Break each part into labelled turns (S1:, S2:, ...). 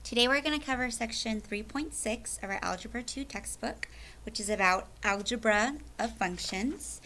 S1: Today we're going to cover section 3.6 of our Algebra 2 textbook, which is about algebra of functions.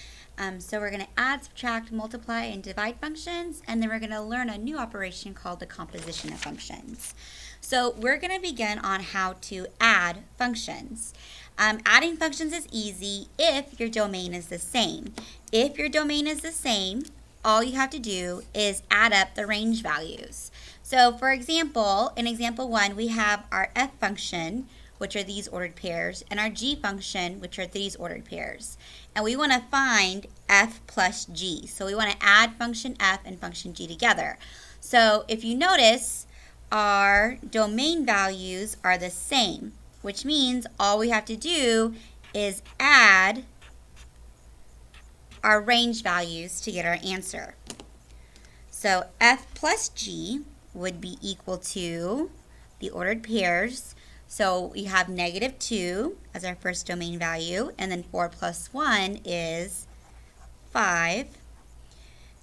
S1: So we're going to add, subtract, multiply, and divide functions, and then we're going to learn a new operation called the composition of functions. So we're going to begin on how to add functions. Adding functions is easy if your domain is the same. If your domain is the same, all you have to do is add up the range values. So for example, in example 1, we have our f function, which are these ordered pairs, and our g function, which are these ordered pairs. And we want to find f plus g. So we want to add function f and function g together. So if you notice, our domain values are the same, which means all we have to do is add our range values to get our answer. So f plus g would be equal to the ordered pairs. So we have -2 as our first domain value, and then 4 plus 1 is 5.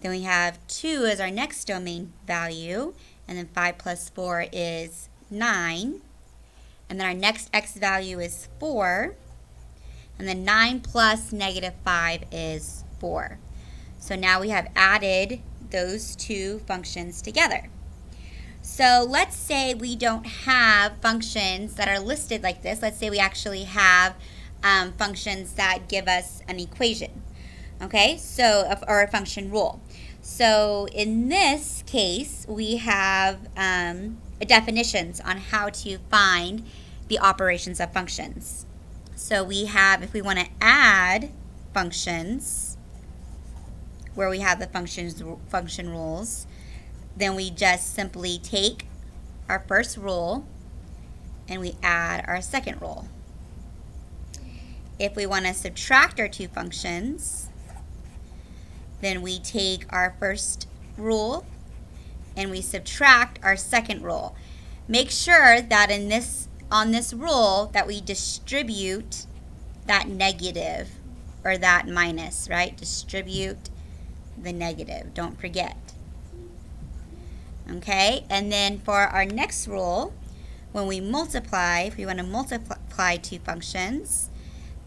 S1: Then we have 2 as our next domain value, and then 5 plus 4 is 9. And then our next x value is 4. And then 9 plus -5 is 4. So now we have added those two functions together. So let's say we don't have functions that are listed like this. Let's say we actually have functions that give us an equation, okay? So, or a function rule. So in this case, we have definitions on how to find the operations of functions. So we have, if we want to add functions, where we have the function rules, then we just simply take our first rule and we add our second rule. If we want to subtract our two functions, then we take our first rule and we subtract our second rule. Make sure that on this rule that we distribute that negative or that minus, right? Distribute the negative, don't forget. Okay, and then for our next rule, when we multiply, if we want to multiply two functions,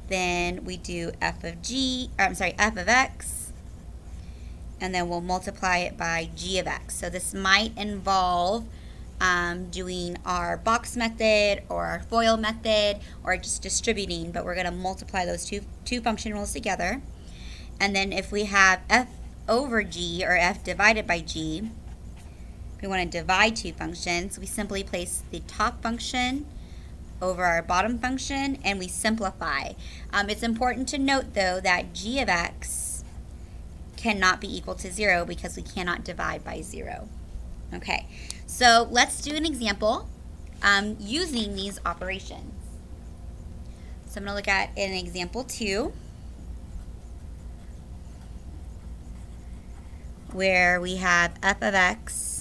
S1: then we do f of x, and then we'll multiply it by g of x. So this might involve doing our box method or our FOIL method or just distributing, but we're going to multiply those two function rules together. And then if we have f over g or f divided by g, we want to divide two functions, we simply place the top function over our bottom function and we simplify. It's important to note though that g of x cannot be equal to 0 because we cannot divide by 0. Okay, so let's do an example using these operations. So I'm going to look at an example 2 where we have f of x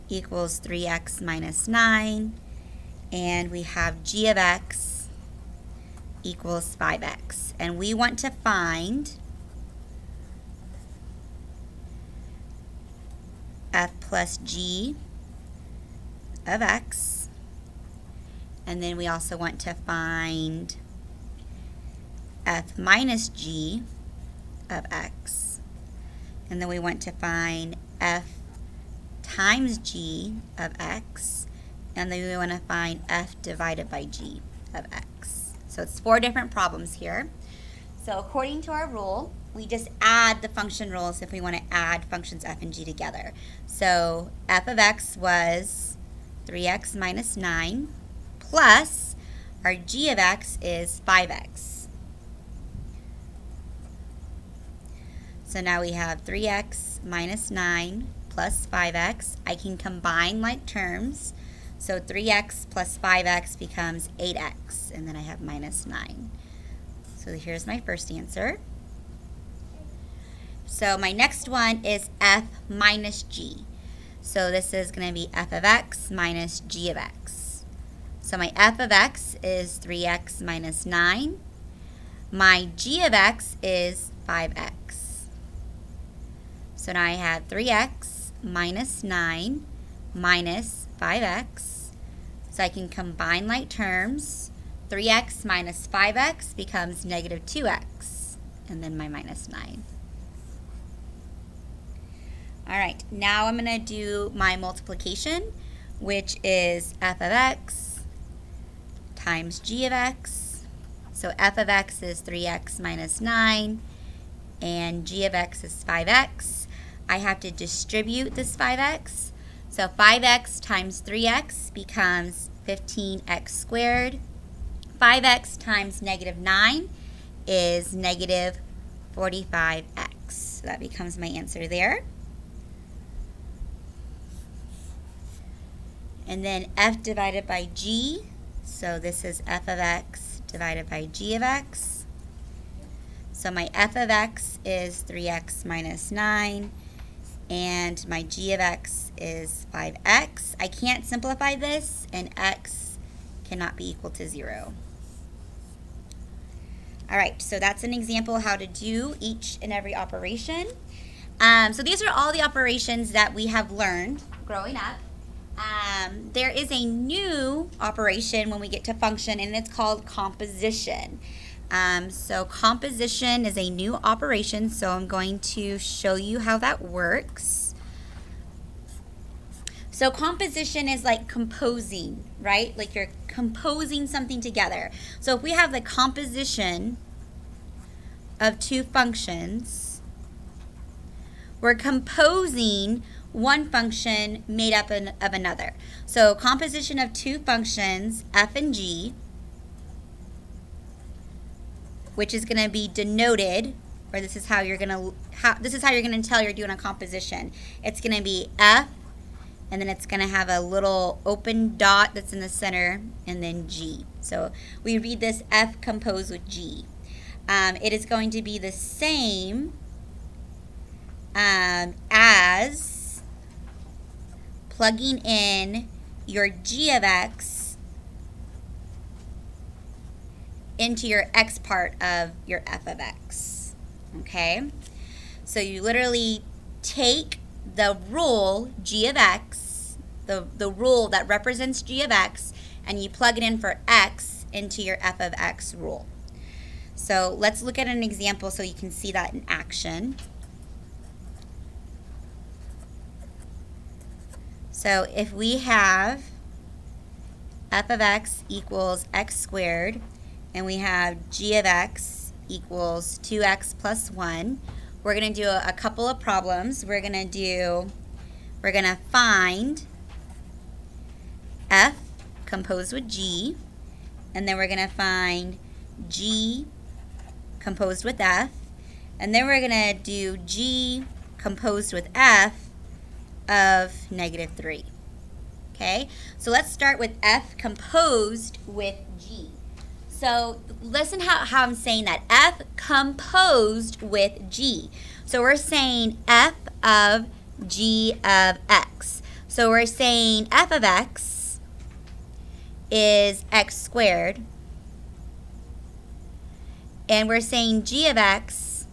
S1: equals 3x minus 9, and we have g of x equals 5x. And we want to find f plus g of x, and then we also want to find f minus g of x, and then we want to find f times g of x, and then we want to find f divided by g of x. So it's 4 different problems here. So according to our rule, we just add the function rules if we want to add functions f and g together. So f of x was 3x minus 9 plus our g of x is 5x. So now we have 3x minus 9 plus 5x. I can combine like terms. So 3x plus 5x becomes 8x, and then I have minus 9. So here's my first answer. So my next one is f minus g. So this is going to be f of x minus g of x. So my f of x is 3x minus 9. My g of x is 5x. So now I have 3x minus 9 minus 5x. So I can combine like terms. 3x minus 5x becomes negative 2x, and then my minus 9. All right, now I'm going to do my multiplication, which is f of x times g of x. So f of x is 3x minus 9, and g of x is 5x. I have to distribute this 5x. So 5x times 3x becomes 15x squared. 5x times negative 9 is negative 45x. So that becomes my answer there. And then f divided by g. So this is f of x divided by g of x. So my f of x is 3x minus 9, and my g of x is 5x. I can't simplify this, and x cannot be equal to 0. All right, so that's an example how to do each and every operation. So these are all the operations that we have learned growing up. There is a new operation when we get to function, and it's called composition. So composition is a new operation, so I'm going to show you how that works. So composition is like composing, right? Like you're composing something together. So if we have the composition of two functions, we're composing one function made up of another. So composition of two functions, f and g, which is going to be denoted, or this is how you're going to tell you're doing a composition. It's going to be f, and then it's going to have a little open dot that's in the center, and then g. So we read this f composed with g. It is going to be the same as plugging in your g of x into your x part of your f of x, okay? So you literally take the rule g of x, the rule that represents g of x, and you plug it in for x into your f of x rule. So let's look at an example so you can see that in action. So if we have f of x equals x squared, and we have g of x equals 2x plus 1, we're going to do a couple of problems. We're going to find f composed with g, and then we're going to find g composed with f, and then we're going to do g composed with f of negative 3. Okay, so let's start with f composed with g. So listen how I'm saying that, f composed with g. So we're saying f of g of x. So we're saying f of x is x squared, and we're saying g of x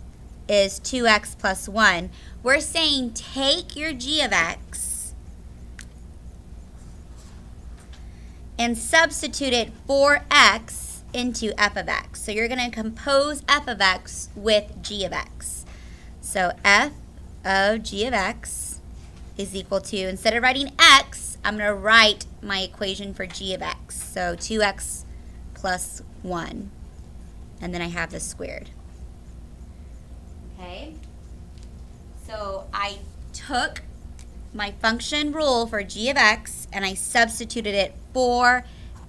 S1: is 2x plus 1. We're saying take your g of x and substitute it for x into f of x. So you're going to compose f of x with g of x. So f of g of x is equal to, instead of writing x, I'm going to write my equation for g of x. So 2x plus 1. And then I have this squared. Okay? So I took my function rule for g of x and I substituted it for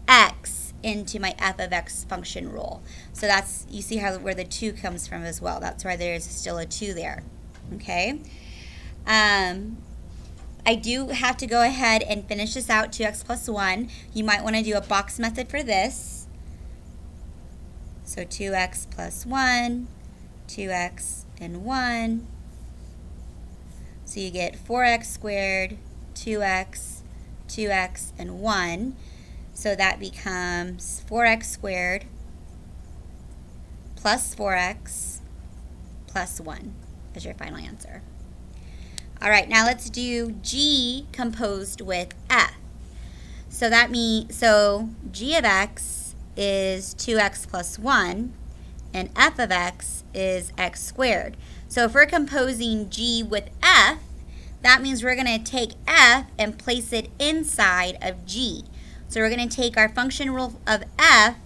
S1: x into my f of x function rule. So that's, you see how where the 2 comes from as well. That's why there's still a 2 there. Okay? I do have to go ahead and finish this out, 2x plus 1. You might want to do a box method for this. So 2x plus 1, 2x and 1. So you get 4x squared, 2x, 2x, and 1. So that becomes 4x squared plus 4x plus 1 as your final answer. All right, now let's do g composed with f. So that means, so g of x is 2x plus 1, and f of x is x squared. So if we're composing g with f, that means we're going to take f and place it inside of g. So we're going to take our function rule of f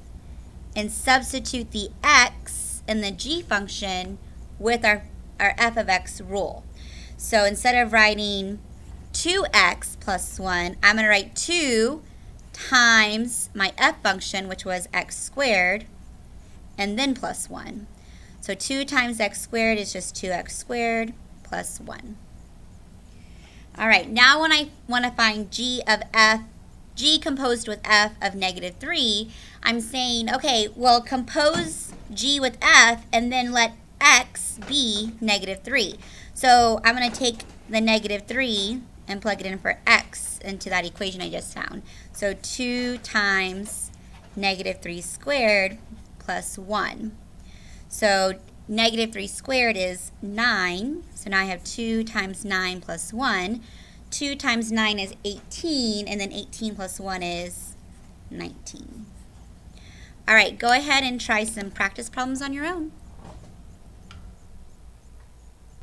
S1: and substitute the x in the g function with our f of x rule. So instead of writing 2x plus 1, I'm going to write 2 times my f function, which was x squared, and then plus 1. So 2 times x squared is just 2x squared plus 1. All right, now when I want to find g of f, g composed with f of negative 3, I'm saying, okay, well, compose g with f and then let x be negative 3. So I'm going to take the negative 3 and plug it in for x into that equation I just found. So 2 times negative 3 squared plus 1. So negative 3 squared is 9. So now I have 2 times 9 plus 1. 2 times 9 is 18, and then 18 plus 1 is 19. All right, go ahead and try some practice problems on your own.